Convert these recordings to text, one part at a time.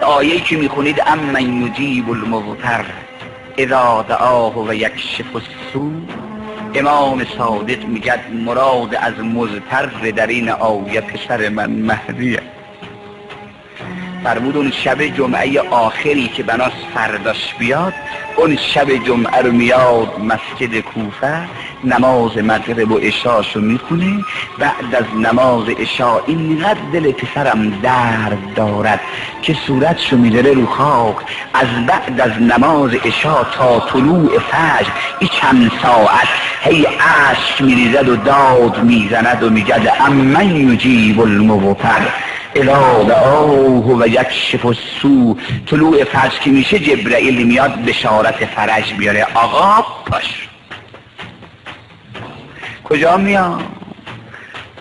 آیه‌ای که میخونید امن یجیب المضطر اذا دعاه و یکشف السوء، امام صادق میگه مراد از مضطر در این آیه پسر من مهدیه. فرمود اون شب جمعه آخری که بناس فرداش بیاد، اون شب جمعه رو میاد مسجد کوفه، نماز مغرب و عشاشو میخونه. بعد از نماز عشا اینقدر دل پسرم درد دارد که صورتشو میذاره رو خاک. از بعد از نماز عشا تا طلوع فجر این چند ساعت هی اشک میریزد و داد میزند و میگد امن یجیب المضطر اذا دعاه و یکشف السوء. طلوع فجر که میشه جبرائیل میاد بشارت فرج بیاره. آقا پاش کجا میاد؟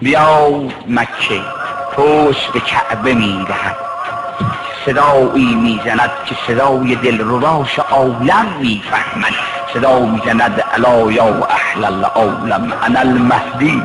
بیاد مکه، پشت به کعبه میدهد، صدایی میزند که صدای دلرباش عالم میفهمد. صدا میزند الا یا اهل العالم انا المهدی